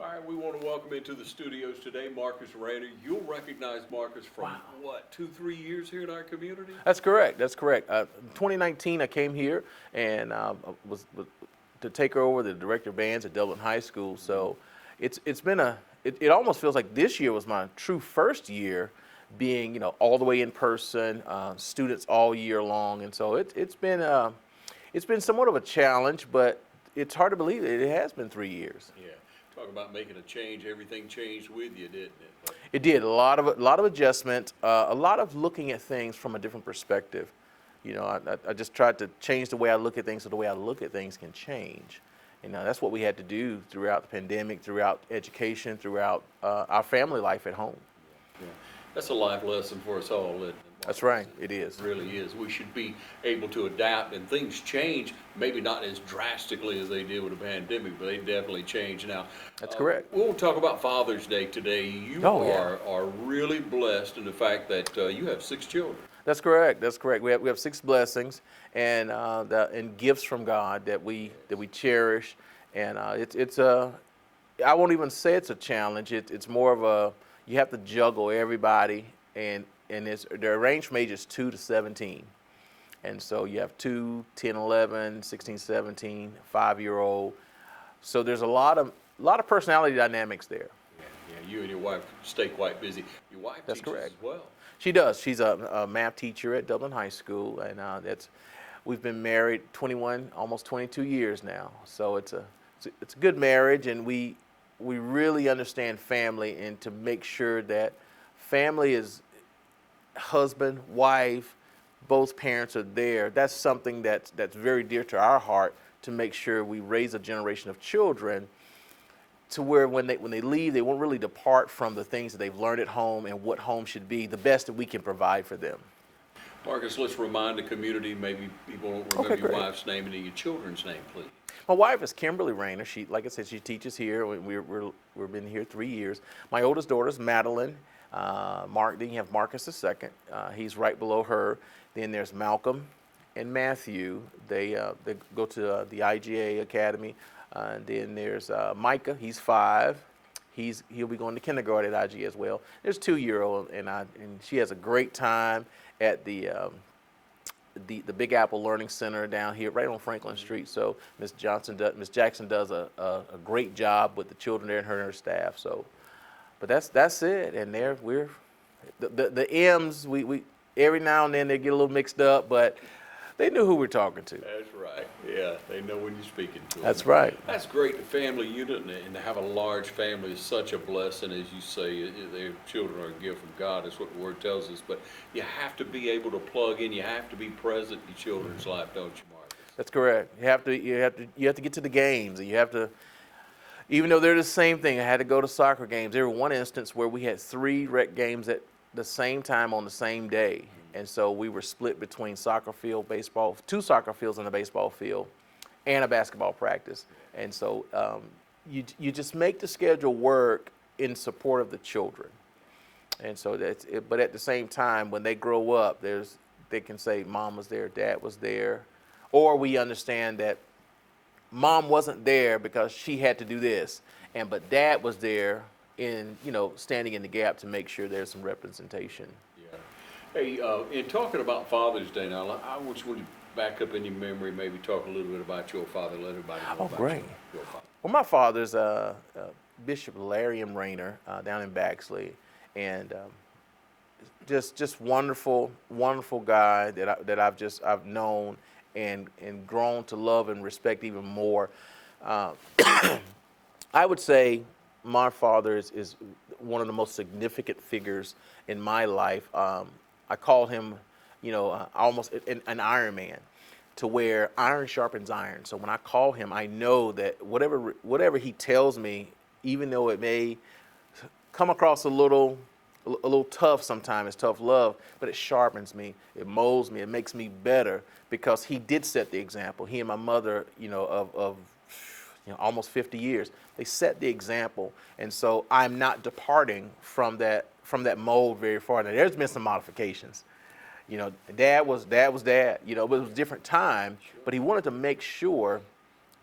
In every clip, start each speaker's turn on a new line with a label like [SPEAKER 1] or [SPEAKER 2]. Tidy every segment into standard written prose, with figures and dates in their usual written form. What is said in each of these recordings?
[SPEAKER 1] All right, we want to welcome into the studios today Marcus Rayner. You'll recognize Marcus from, what, 2-3 years here in our community?
[SPEAKER 2] That's correct. That's correct. 2019, I came here and was to take over the director of bands at Dublin High School. So it's been it almost feels like this year was my true first year being, all the way in person, students all year long. And so it's been somewhat of a challenge, but it's hard to believe it has been 3 years.
[SPEAKER 1] Yeah. Talk about making a change. Everything changed with you, didn't it?
[SPEAKER 2] It did. A lot of adjustment, a lot of looking at things from a different perspective. I just tried to change the way I look at things so the way I look at things can change. That's what we had to do throughout the pandemic, throughout education, throughout our family life at home.
[SPEAKER 1] Yeah. That's a life lesson for us all, isn't it?
[SPEAKER 2] That's right. It is.
[SPEAKER 1] It really is. We should be able to adapt, and things change, maybe not as drastically as they did with the pandemic, but they definitely change now.
[SPEAKER 2] That's correct.
[SPEAKER 1] We'll talk about Father's Day today. You are really blessed in the fact that you have 6 children.
[SPEAKER 2] That's correct. That's correct. We have 6 blessings and gifts from God that we cherish, and it's I won't even say it's a challenge. It's more of you have to juggle everybody, and they're ranged from ages 2 to 17. And so you have 2, 10, 11, 16, 17, 5-year-old. So there's a lot of personality dynamics there.
[SPEAKER 1] Yeah, you and your wife stay quite busy. Your wife
[SPEAKER 2] That's
[SPEAKER 1] teaches
[SPEAKER 2] correct.
[SPEAKER 1] as well.
[SPEAKER 2] She does. She's a math teacher at Dublin High School, and we've been married 21, almost 22 years now. So it's a good marriage, and we really understand family, and to make sure that family is husband, wife, both parents are there. That's something that's very dear to our heart, to make sure we raise a generation of children to where when they leave, they won't really depart from the things that they've learned at home and what home should be, the best that we can provide for them.
[SPEAKER 1] Marcus, let's remind the community, maybe people don't remember your wife's name and your children's name, please.
[SPEAKER 2] My wife is Kimberly Rayner. She, like I said, she teaches here. We've been here 3 years. My oldest daughter is Madeline. Then you have Marcus II. He's right below her. Then there's Malcolm and Matthew. They go to the IGA Academy. Then there's Micah. He's 5. He'll be going to kindergarten at IG as well. There's 2-year-old, and she has a great time at the Big Apple Learning Center down here, right on Franklin Street. So Miss Jackson does a great job with the children there and her staff. So, but that's it. And we're the M's. We every now and then they get a little mixed up, but they knew who we're talking to.
[SPEAKER 1] That's right. Yeah, they know when you're speaking to them.
[SPEAKER 2] That's right.
[SPEAKER 1] That's great. The family unit and to have a large family is such a blessing, as you say. Their children are a gift from God. That's what the Word tells us. But you have to be able to plug in. You have to be present in your children's life, don't you, Marcus?
[SPEAKER 2] That's correct. You have to get to the games, and you have to. Even though they're the same thing, I had to go to soccer games. There was one instance where we had 3 rec games at the same time on the same day. And so we were split between soccer field, baseball, 2 soccer fields and a baseball field, and a basketball practice. And so you just make the schedule work in support of the children. And so that's it. But at the same time, when they grow up, they can say mom was there, dad was there, or we understand that mom wasn't there because she had to do this, but dad was there standing in the gap to make sure there's some representation.
[SPEAKER 1] Hey, in talking about Father's Day now, I just want you to back up in your memory, maybe talk a little bit about your father, let everybody know about
[SPEAKER 2] great.
[SPEAKER 1] Your father.
[SPEAKER 2] Well, my father's Bishop Larry M. Rayner down in Baxley, and just wonderful guy that I've known and grown to love and respect even more. I would say my father is one of the most significant figures in my life. I call him, almost an Iron Man, to where iron sharpens iron. So when I call him, I know that whatever he tells me, even though it may come across a little tough sometimes, it's tough love, but it sharpens me, it molds me, it makes me better, because he did set the example. He and my mother, of almost 50 years, they set the example, and so I'm not departing from that mold very far. Now, there's been some modifications. Dad was dad. But it was a different time. But he wanted to make sure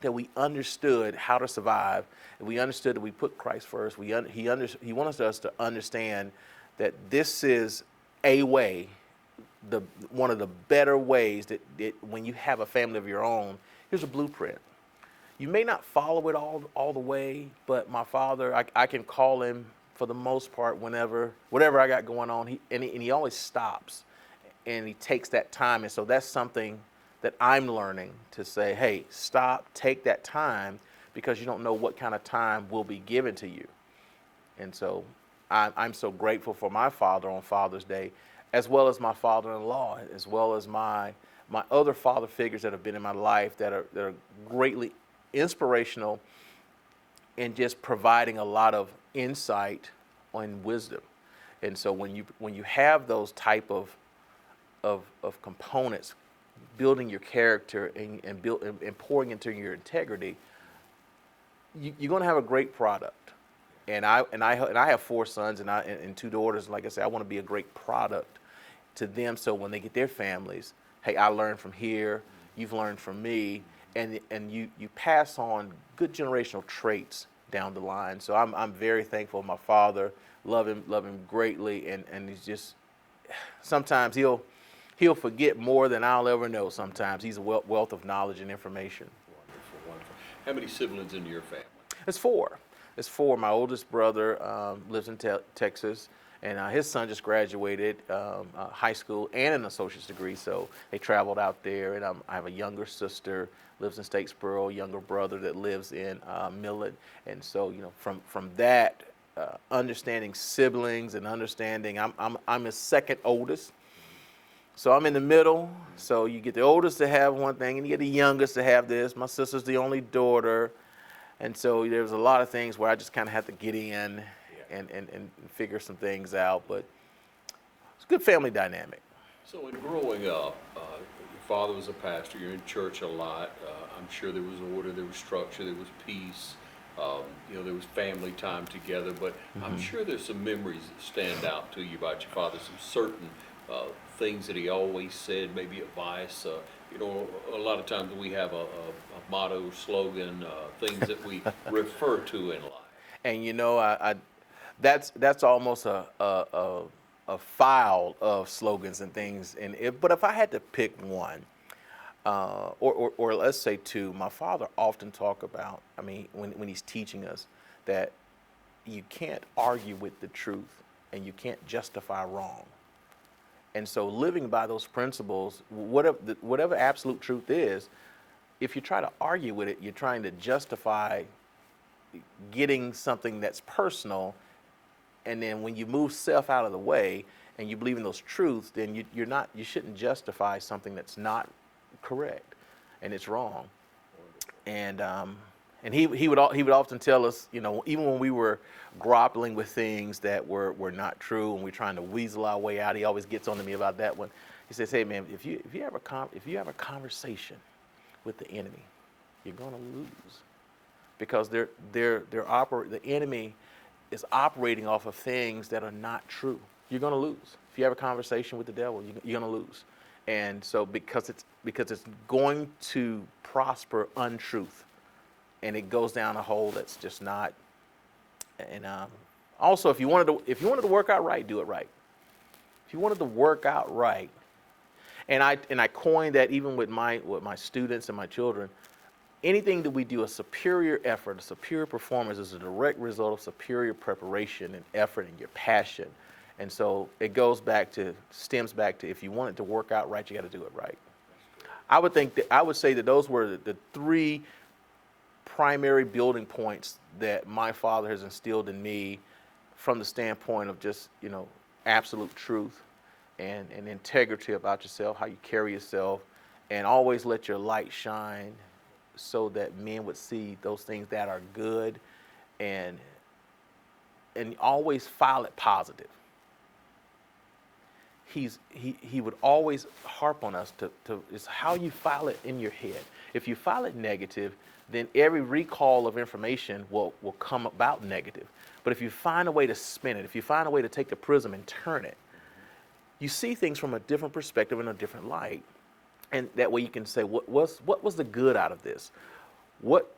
[SPEAKER 2] that we understood how to survive, and we understood that we put Christ first. He wants us to understand that this is a way, one of the better ways that when you have a family of your own, here's a blueprint. You may not follow it all the way, but my father, I can call him for the most part whatever I got going on. He always stops, and he takes that time. And so that's something that I'm learning to say, hey, stop, take that time, because you don't know what kind of time will be given to you. And so I'm so grateful for my father on Father's Day, as well as my father-in-law, as well as my other father figures that have been in my life that are greatly inspirational in just providing a lot of insight and wisdom. And so when you have those type of components, building your character and pouring into your integrity, you're going to have a great product. And I have 4 sons and 2 daughters. Like I said, I want to be a great product to them. So when they get their families, hey, I learned from here. You've learned from me. And you pass on good generational traits down the line. So I'm very thankful for my father, love him greatly, and he's just, sometimes he'll forget more than I'll ever know. Sometimes he's a wealth of knowledge and information.
[SPEAKER 1] Wonderful, wonderful. How many siblings in your family?
[SPEAKER 2] It's 4. It's 4. My oldest brother lives in Texas, and his son just graduated high school and an associate's degree, so they traveled out there. And I have a younger sister, lives in Statesboro, younger brother that lives in Millen. And so, from that, understanding siblings and understanding, I'm his second oldest. So I'm in the middle. So you get the oldest to have one thing, and you get the youngest to have this. My sister's the only daughter. And so there's a lot of things where I just kind of have to get in and figure some things out. But it's a good family dynamic.
[SPEAKER 1] So in growing up, your father was a pastor, you're in church a lot. I'm sure there was order, there was structure, there was peace. There was family time together. But I'm sure there's some memories that stand out to you about your father, some certain things that he always said, maybe advice. A lot of times we have a motto, slogan, things that we refer to in life.
[SPEAKER 2] And that's almost a file of slogans and things. But if I had to pick one, or let's say 2, my father often talk about, when he's teaching us, that you can't argue with the truth and you can't justify wrong. And so living by those principles, whatever absolute truth is, if you try to argue with it, you're trying to justify getting something that's personal. And then when you move self out of the way and you believe in those truths, then you shouldn't justify something that's not correct and it's wrong. And he would often tell us, even when we were grappling with things that were not true and we're trying to weasel our way out, he always gets on to me about that one. He says, hey man, if you have a conversation with the enemy, you're gonna lose, because the enemy is operating off of things that are not true. You're gonna lose. If you have a conversation with the devil, you're gonna lose. And so because it's going to prosper untruth, and it goes down a hole that's just not. And also, if you wanted to work out right, do it right. If you wanted to work out right, and I coined that even with my students and my children, anything that we do, a superior effort, a superior performance, is a direct result of superior preparation and effort and your passion. And so it stems back to, if you want it to work out right, you got to do it right. I would say that those were the 3 primary building points that my father has instilled in me, from the standpoint of just, absolute truth and integrity about yourself, how you carry yourself, and always let your light shine so that men would see those things that are good, and always file it positive. He would always harp on us to it's how you file it in your head. If you file it negative, then every recall of information will come about negative. But if you find a way to spin it, if you find a way to take the prism and turn it, you see things from a different perspective and a different light. And that way you can say, what was the good out of this? what,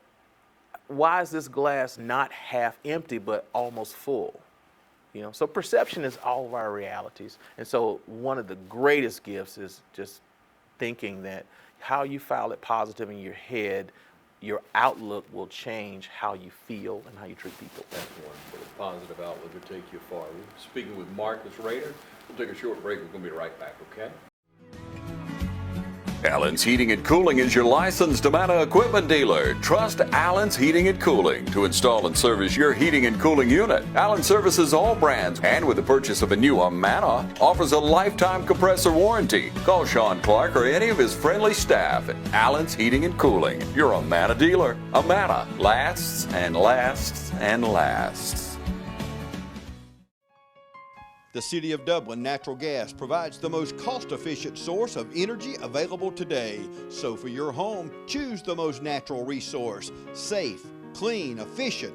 [SPEAKER 2] why is this glass not half empty but almost full? You know, so perception is all of our realities. And so one of the greatest gifts is just thinking that how you file it positive in your head, your outlook will change how you feel and how you treat people.
[SPEAKER 1] That's wonderful. A positive outlook will take you far. We're speaking with Marcus Rayner. We'll take a short break. We're going to be right back, okay?
[SPEAKER 3] Allen's Heating and Cooling is your licensed Amana equipment dealer. Trust Allen's Heating and Cooling to install and service your heating and cooling unit. Allen services all brands, and with the purchase of a new Amana, offers a lifetime compressor warranty. Call Sean Clark or any of his friendly staff at Allen's Heating and Cooling, your Amana dealer. Amana lasts and lasts and lasts.
[SPEAKER 4] The City of Dublin Natural Gas provides the most cost-efficient source of energy available today. So for your home, choose the most natural resource. Safe, clean, efficient.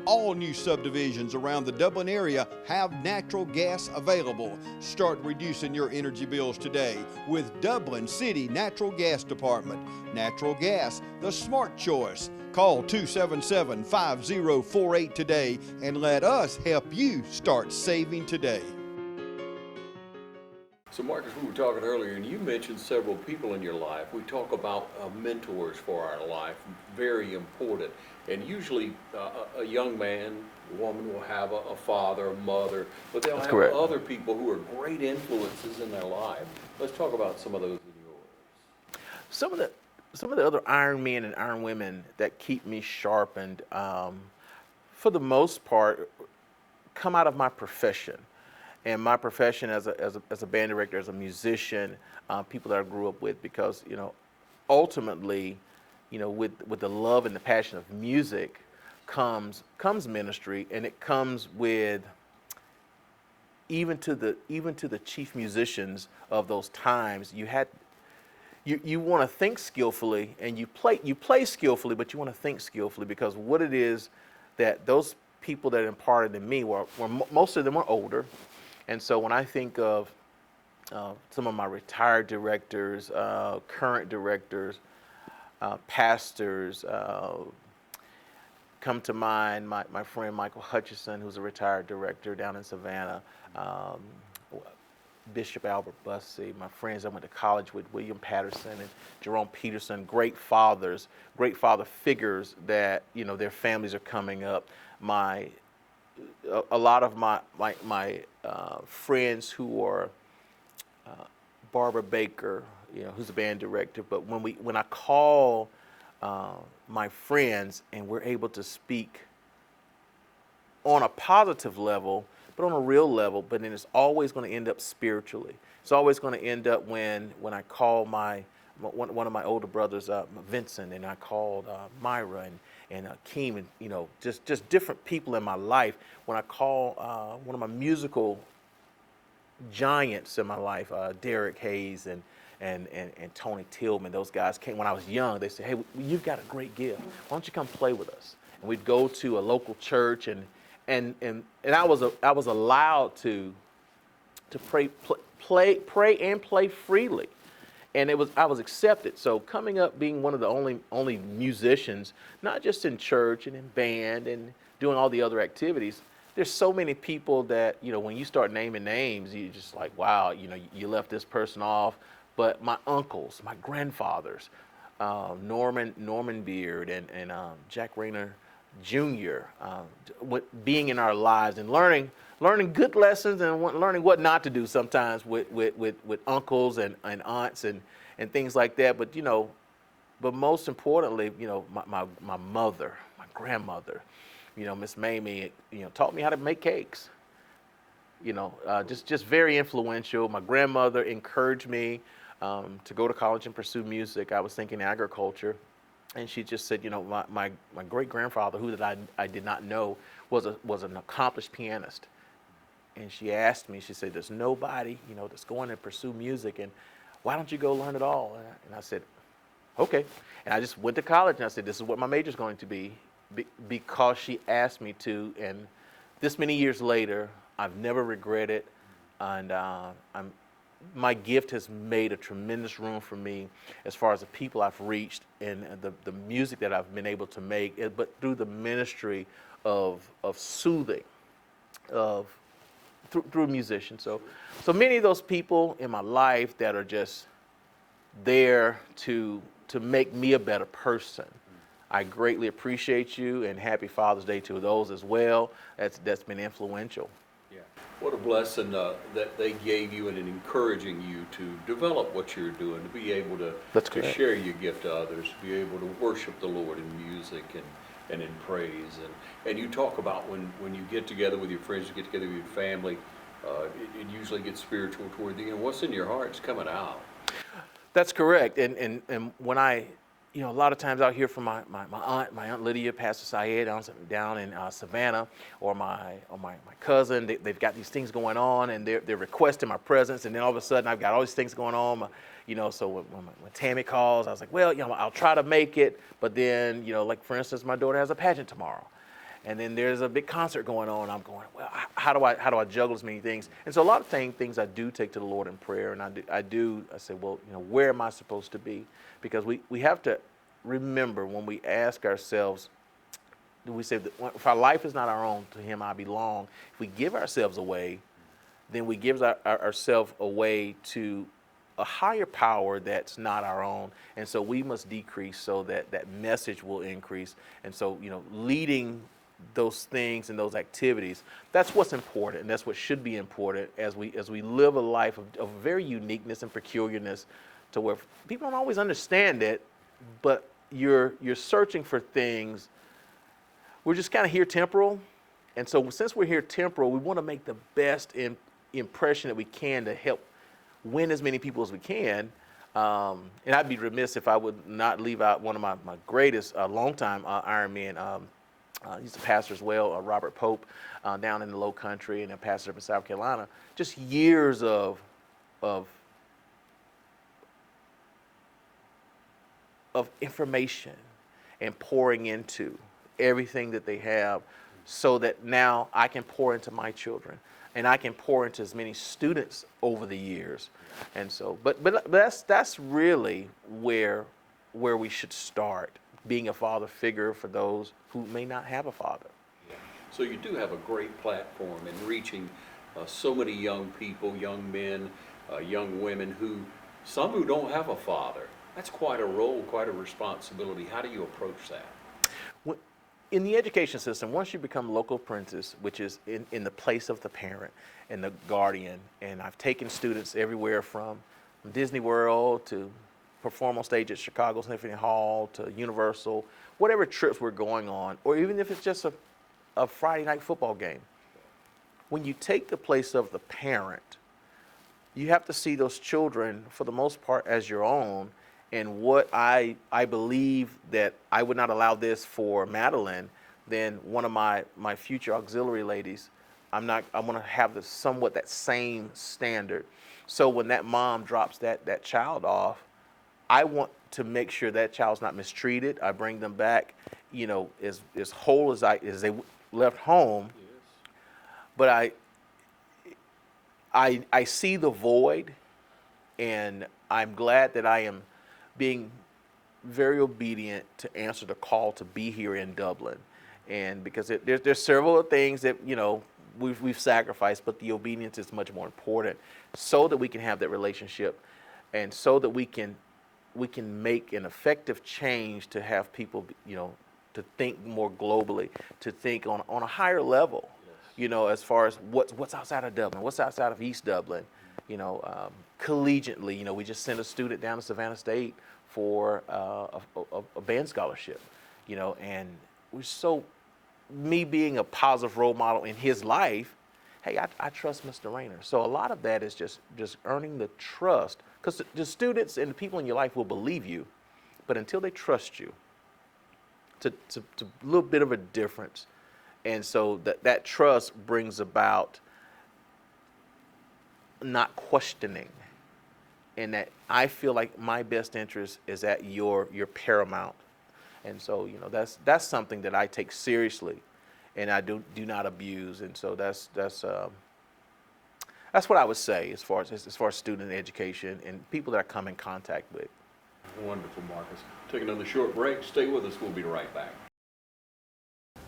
[SPEAKER 4] All new subdivisions around the Dublin area have natural gas available. Start reducing your energy bills today with Dublin City Natural Gas Department. Natural gas, the smart choice. Call 277-5048 today and let us help you start saving today.
[SPEAKER 1] So Marcus, we were talking earlier, and you mentioned several people in your life. We talk about mentors for our life, very important. And usually a young man, a woman will have a father, a mother, but they'll have
[SPEAKER 2] correct.
[SPEAKER 1] other people who are great influences in their life. Let's talk about some of those in yours.
[SPEAKER 2] Some of the other Iron Men and Iron Women that keep me sharpened, for the most part, come out of my profession. And my profession as a band director, as a musician, people that I grew up with, because, you know, ultimately, you know, with the love and the passion of music comes ministry, and it comes with even to the chief musicians of those times. You want to think skillfully, and you play skillfully, but you want to think skillfully, because what it is that those people that imparted in me were most of them were older. And so when I think of some of my retired directors, current directors, pastors, come to mind my friend Michael Hutchison, who's a retired director down in Savannah, Bishop Albert Bussey, my friends I went to college with, William Patterson and Jerome Peterson, great father figures that, you know, their families are coming up. A lot of my friends who are Barbara Baker, you know, who's a band director. But when I call my friends and we're able to speak on a positive level, but on a real level, but then it's always going to end up spiritually. It's always going to end up when I call one of my older brothers, Vincent, and I called Myra and Keem, and, you know, just different people in my life. When I call one of my musical giants in my life, Derek Hayes and Tony Tillman, those guys came when I was young. They said, "Hey, you've got a great gift. Why don't you come play with us?" And we'd go to a local church, and I was allowed to pray and play freely. And I was accepted. So coming up, being one of the only musicians, not just in church and in band and doing all the other activities, there's so many people that, you know, when you start naming names, you're just like, wow, you know, you left this person off. But my uncles, my grandfathers, Norman Beard and Jack Rayner Jr., being in our lives and learning good lessons and learning what not to do sometimes with uncles and aunts and things like that. But, you know, but most importantly, you know, my mother, my grandmother, you know, Miss Mamie, you know, taught me how to make cakes. You know, just very influential. My grandmother encouraged me to go to college and pursue music. I was thinking agriculture. And she just said, you know, my great grandfather, who I did not know, was an accomplished pianist. And she asked me, she said, "There's nobody, you know, that's going to pursue music, and why don't you go learn it all?" And I said, "Okay." And I just went to college, and I said, "This is what my major is going to be," because she asked me to. And this many years later, I've never regretted, and my gift has made a tremendous room for me as far as the people I've reached and the music that I've been able to make, but through the ministry of soothing, of through musicians. So many of those people in my life that are just there to make me a better person. I greatly appreciate you, and happy Father's Day to those as well. That's been influential.
[SPEAKER 1] Yeah. What a blessing that they gave you and in encouraging you to develop what you're doing, to be able to
[SPEAKER 2] That's correct.
[SPEAKER 1] share your gift to others, to be able to worship the Lord in music and in praise. And you talk about when you get together with your friends, you get together with your family, it usually gets spiritual toward the end. What's in your heart is coming out.
[SPEAKER 2] That's correct. And when I, a lot of times I'll hear from my aunt Lydia, Pastor Syed down in Savannah, or my cousin. They've got these things going on, and they're requesting my presence, and then all of a sudden I've got all these things going on. So when Tammy calls, I was like, well, I'll try to make it, but then, like for instance, my daughter has a pageant tomorrow. And then there's a big concert going on. I'm going, well, how do I juggle as many things? And so a lot of things I do take to the Lord in prayer, and I say, well, where am I supposed to be? Because we have to remember when we ask ourselves, we say that if our life is not our own, to Him I belong. If we give ourselves away, then we give ourselves away to a higher power that's not our own. And so we must decrease so that message will increase. And so, leading those things and those activities, that's what's important, and that's what should be important as we live a life of very uniqueness and peculiarness, to where people don't always understand it, but you're searching for things. We're just kind of here temporal, and so since we're here temporal, we want to make the best impression that we can to help win as many people as we can. And I'd be remiss if I would not leave out one of my greatest longtime Ironman. He's a pastor as well, Robert Pope, down in the Low Country, and a pastor up in South Carolina. Just years of information and pouring into everything that they have, so that now I can pour into my children, and I can pour into as many students over the years. And so, but that's really where we should start, being a father figure for those who may not have a father.
[SPEAKER 1] So you do have a great platform in reaching so many young people, young men, young women, some who don't have a father. That's quite a role, quite a responsibility. How do you approach that?
[SPEAKER 2] In the education system, once you become local apprentice, which is in the place of the parent and the guardian, and I've taken students everywhere from Disney World to perform on stage at Chicago Symphony Hall to Universal, whatever trips we're going on, or even if it's just a Friday night football game. When you take the place of the parent, you have to see those children, for the most part, as your own. And what I believe that I would not allow this for Madeline, then one of my future auxiliary ladies, I want to have that same standard. So when that mom drops that child off, I want to make sure that child's not mistreated. I bring them back, as whole as they left home.
[SPEAKER 1] Yes.
[SPEAKER 2] But I see the void, and I'm glad that I am being very obedient to answer the call to be here in Dublin. And because there's several things that we've sacrificed, but the obedience is much more important, so that we can have that relationship, and so that we can make an effective change to have people to think more globally, to think on a higher level.
[SPEAKER 1] Yes.
[SPEAKER 2] As far as what's outside of Dublin, what's outside of East Dublin. Collegiately, we just sent a student down to Savannah State for a band scholarship, and me being a positive role model in his life, hey, I trust Mr. Rayner. So a lot of that is just earning the trust, because the students and the people in your life will believe you, but until they trust you, to a little bit of a difference. And so that trust brings about not questioning, and that I feel like my best interest is at your paramount. And so that's something that I take seriously, and I do not abuse. And so that's That's what I would say as far as student education and people that I come in contact with.
[SPEAKER 1] Wonderful, Marcus. Take another short break. Stay with us. We'll be right back.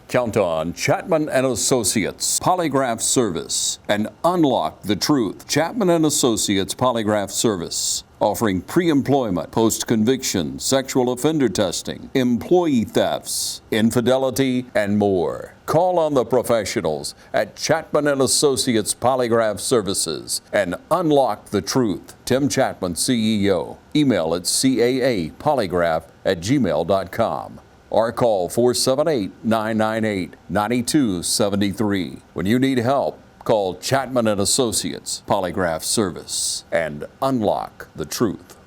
[SPEAKER 3] Count on Chapman and Associates Polygraph Service and unlock the truth. Chapman and Associates Polygraph Service, offering pre-employment, post-conviction, sexual offender testing, employee thefts, infidelity, and more. Call on the professionals at Chapman and Associates Polygraph Services and unlock the truth. Tim Chapman, CEO. Email at caapolygraph@gmail.com. or call 478-998-9273. When you need help, call Chapman and Associates Polygraph Service and unlock the truth.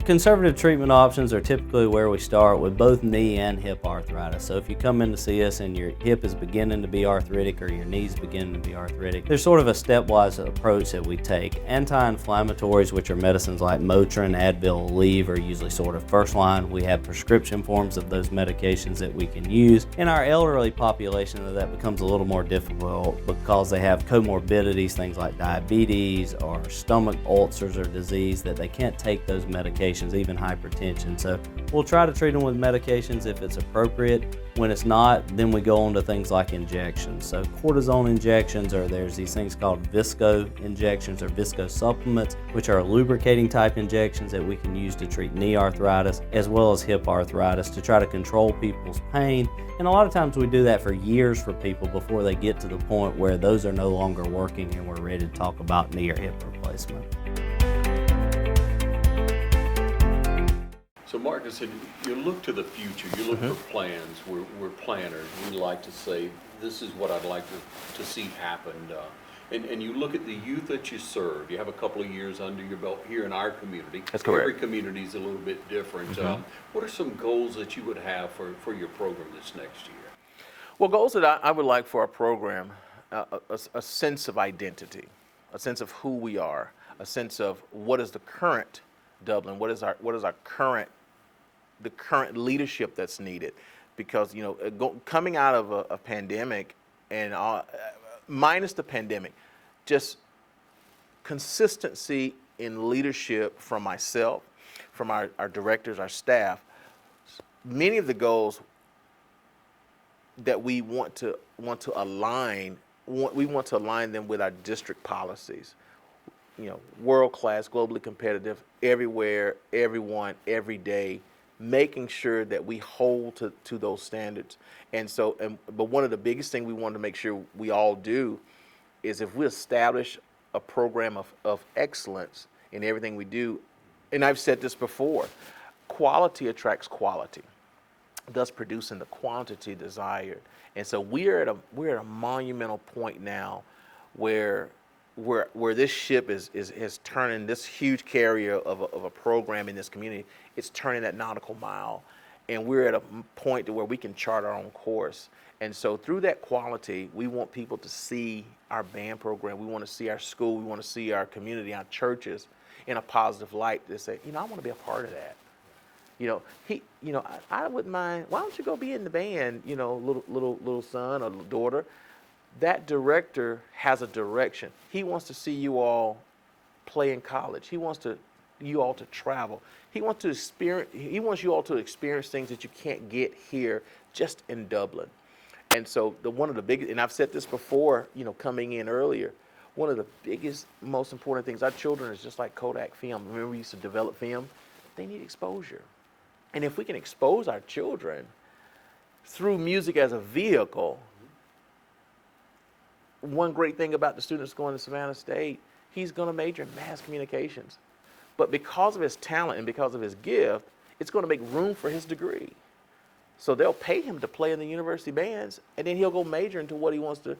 [SPEAKER 5] Conservative treatment options are typically where we start with both knee and hip arthritis. So if you come in to see us and your hip is beginning to be arthritic or your knee's beginning to be arthritic, there's sort of a stepwise approach that we take. Anti-inflammatories, which are medicines like Motrin, Advil, Aleve, are usually sort of first line. We have prescription forms of those medications that we can use. In our elderly population, that becomes a little more difficult because they have comorbidities, things like diabetes or stomach ulcers or disease, that they can't take those medications, even hypertension. So we'll try to treat them with medications if it's appropriate. When it's not, then we go on to things like injections. So cortisone injections, or there's these things called visco injections or visco supplements, which are lubricating type injections that we can use to treat knee arthritis as well as hip arthritis to try to control people's pain. And a lot of times we do that for years for people before they get to the point where those are no longer working and we're ready to talk about knee or hip replacement.
[SPEAKER 1] So Marcus, you look to the future, you look for plans, we're planners, we like to say, this is what I'd like to see happen. And you look at the youth that you serve, you have a couple of years under your belt here in our community.
[SPEAKER 2] That's correct.
[SPEAKER 1] Every community is a little bit different. What are some goals that you would have for your program this next year?
[SPEAKER 2] Well, goals that I would like for our program, a sense of identity, a sense of who we are, a sense of what is the current Dublin, what is our current leadership that's needed, because coming out of a pandemic and minus the pandemic, just consistency in leadership from myself, from our directors, our staff. Many of the goals that we want to align, we want to align them with our district policies. World class, globally competitive, everywhere, everyone, every day, making sure that we hold to those standards. But one of the biggest things we want to make sure we all do is, if we establish a program of excellence in everything we do, and I've said this before, quality attracts quality, thus producing the quantity desired. And so we're at a monumental point now where this ship is turning, this huge carrier of a program in this community, it's turning that nautical mile, and we're at a point to where we can chart our own course. And so through that quality, we want people to see our band program, we want to see our school, we want to see our community, our churches in a positive light. To say, I want to be a part of that. I wouldn't mind. Why don't you go be in the band? Little son or daughter. That director has a direction. He wants to see you all play in college. He wants you all to travel. He wants you all to experience things that you can't get here just in Dublin. And so one of the biggest, and I've said this before, coming in earlier, one of the biggest, most important things, our children is just like Kodak film. Remember we used to develop film? They need exposure. And if we can expose our children through music as a vehicle, one great thing about the students going to Savannah State, he's going to major in mass communications. But because of his talent and because of his gift, it's going to make room for his degree. So they'll pay him to play in the university bands, and then he'll go major into what he wants to.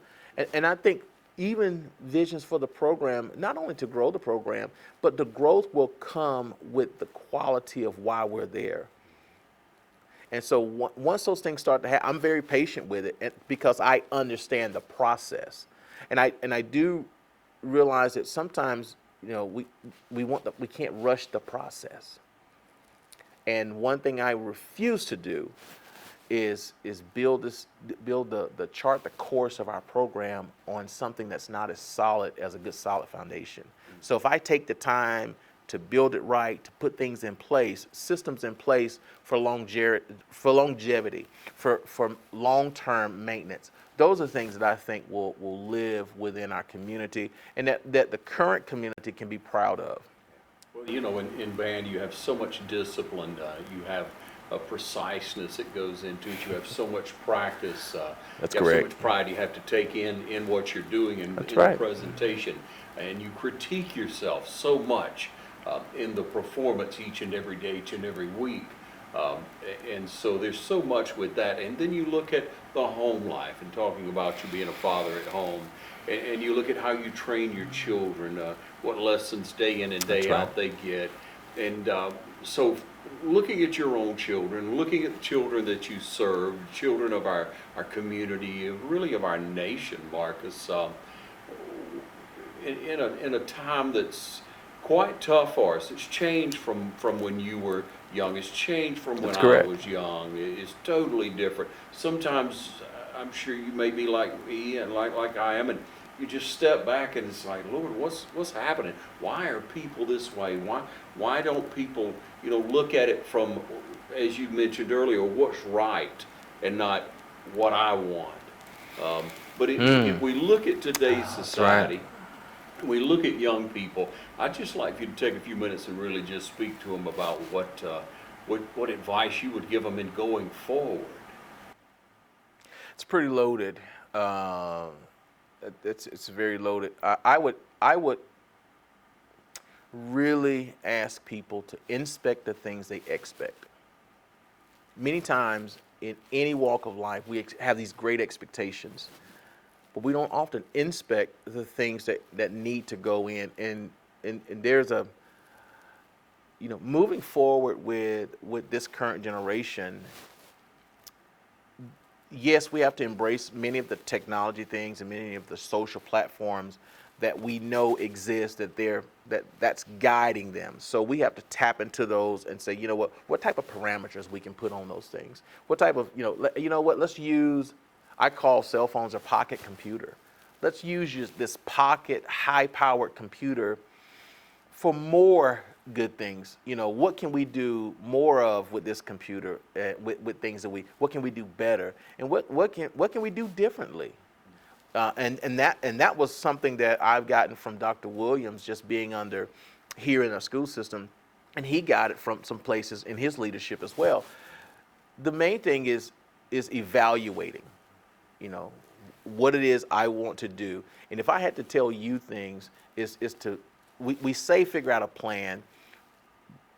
[SPEAKER 2] And I think even visions for the program, not only to grow the program, but the growth will come with the quality of why we're there. And so once those things start to happen, I'm very patient with it because I understand the process. And I do realize that sometimes we can't rush the process. And one thing I refuse to do is build the chart the course of our program on something that's not as solid as a good solid foundation. So if I take the time to build it right, to put things in place, systems in place for longevity, for long-term maintenance, those are things that I think will live within our community, and that the current community can be proud of.
[SPEAKER 1] Well, you know, in band, you have so much discipline, you have a preciseness that goes into it, you have so much practice.
[SPEAKER 2] That's
[SPEAKER 1] you have
[SPEAKER 2] correct.
[SPEAKER 1] so much pride you have to take in what you're doing in
[SPEAKER 2] That's
[SPEAKER 1] the
[SPEAKER 2] right.
[SPEAKER 1] presentation. And you critique yourself so much in the performance each and every day, each and every week. And so there's so much with that. And then you look at the home life and talking about you being a father at home. And you look at how you train your children, what lessons day in and day
[SPEAKER 2] That's right.
[SPEAKER 1] out they get. And so looking at your own children, looking at the children that you serve, children of our community, really of our nation, Marcus, in a time that's quite tough for us. It's changed from when you were young. It's changed from when
[SPEAKER 2] That's
[SPEAKER 1] I
[SPEAKER 2] correct.
[SPEAKER 1] was young. It's totally different. Sometimes I'm sure you may be like me and like I am, and you just step back and it's like, Lord, what's happening? Why are people this way? Why don't people, you know, look at it from, as you mentioned earlier, what's right and not what I want? But if we look at today's society, we look at young people, I'd just like you to take a few minutes and really just speak to them about what advice you would give them in going forward.
[SPEAKER 2] It's pretty loaded. It's very loaded. I would really ask people to inspect the things they expect. Many times in any walk of life, we have these great expectations, but we don't often inspect the things that need to go in. And there's a, you know, moving forward with this current generation, yes, we have to embrace many of the technology things and many of the social platforms that we know exist, that's guiding them. So we have to tap into those and say, you know what type of parameters we can put on those things. What type of, let's use, I call cell phones a pocket computer. Let's use this pocket, high-powered computer for more good things. You know, what can we do more of with this computer? With things what can we do better? And what can we do differently? And that was something that I've gotten from Dr. Williams, just being under here in our school system, and he got it from some places in his leadership as well. The main thing is evaluating, you know, what it is I want to do. And if I had to tell you things, is to, we say figure out a plan,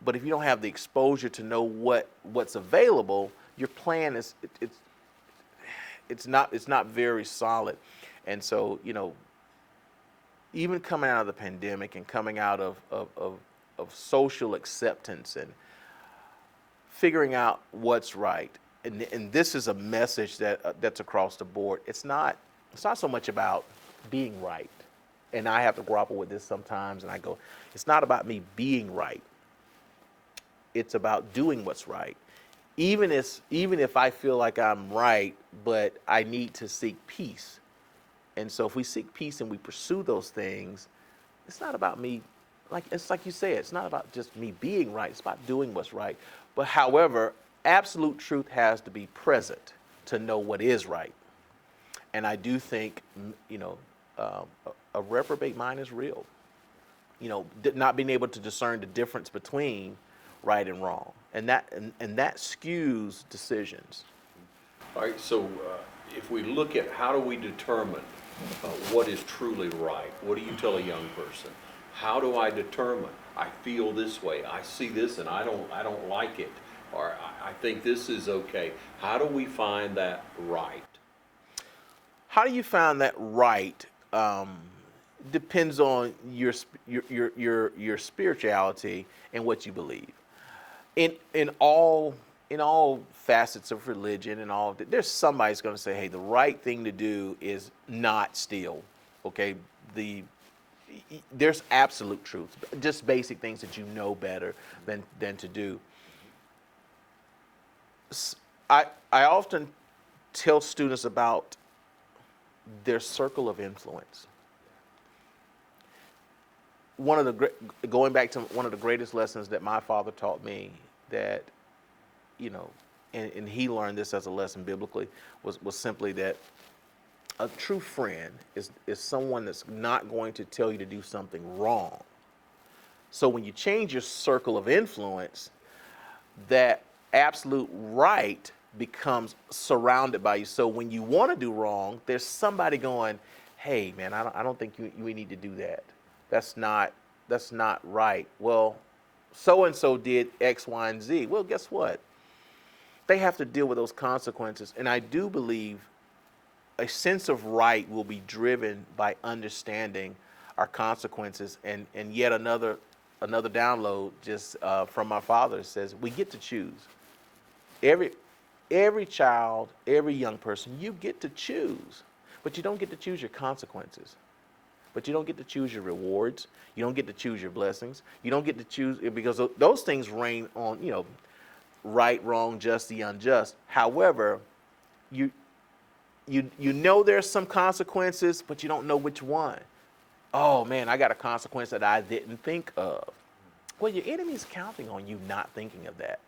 [SPEAKER 2] but if you don't have the exposure to know what's available, your plan it's not very solid. And so, you know, even coming out of the pandemic and coming out of social acceptance and figuring out what's right, and this is a message that's across the board. It's not so much about being right, and I have to grapple with this sometimes, and I go, it's not about me being right. It's about doing what's right. Even if I feel like I'm right, but I need to seek peace. And so if we seek peace and we pursue those things, it's not about me, it's like you said, it's not about just me being right, it's about doing what's right. But however, absolute truth has to be present to know what is right. And I do think, you know, a reprobate mind is real. You know, not being able to discern the difference between right and wrong. And that skews decisions.
[SPEAKER 1] All right, so if we look at how do we determine what is truly right, what do you tell a young person? How do I determine? I feel this way. I see this and I don't like it, or I think this is okay. How do we find that right?
[SPEAKER 2] How do you find that right? Depends on your spirituality and what you believe. In all facets of religion and all, there's somebody's going to say, hey, the right thing to do is not steal. Okay, there's absolute truth, just basic things that you know better than to do. I often tell students about their circle of influence. Going back to one of the greatest lessons that my father taught me, that, you know, and he learned this as a lesson biblically, was simply that a true friend is someone that's not going to tell you to do something wrong. So when you change your circle of influence, that absolute right becomes surrounded by you. So when you want to do wrong, there's somebody going, hey man, I don't think we need to do that. That's not right. Well, so-and-so did X, Y, and Z. Well, guess what? They have to deal with those consequences. And I do believe a sense of right will be driven by understanding our consequences. And yet another download just from my father says we get to choose. Every child, every young person, you get to choose, but you don't get to choose your consequences. But you don't get to choose your rewards. You don't get to choose your blessings. You don't get to choose, because those things reign on, you know, right, wrong, just, the unjust. However, you know there's some consequences, but you don't know which one. Oh man, I got a consequence that I didn't think of. Well, your enemy's counting on you not thinking of that.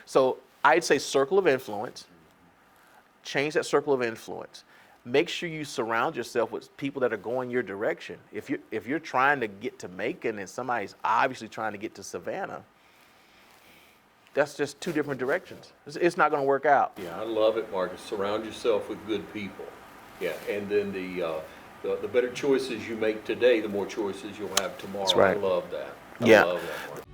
[SPEAKER 2] So I'd say circle of influence. Change that circle of influence. Make sure you surround yourself with people that are going your direction. If you're trying to get to Macon and somebody's obviously trying to get to Savannah, that's just two different directions. It's not going to work out.
[SPEAKER 1] Yeah, I love it, Marcus. Surround yourself with good people. Yeah, and then the better choices you make today, the more choices you'll have tomorrow.
[SPEAKER 2] That's right.
[SPEAKER 1] I love that.
[SPEAKER 2] Yeah.
[SPEAKER 1] I love that, Marcus.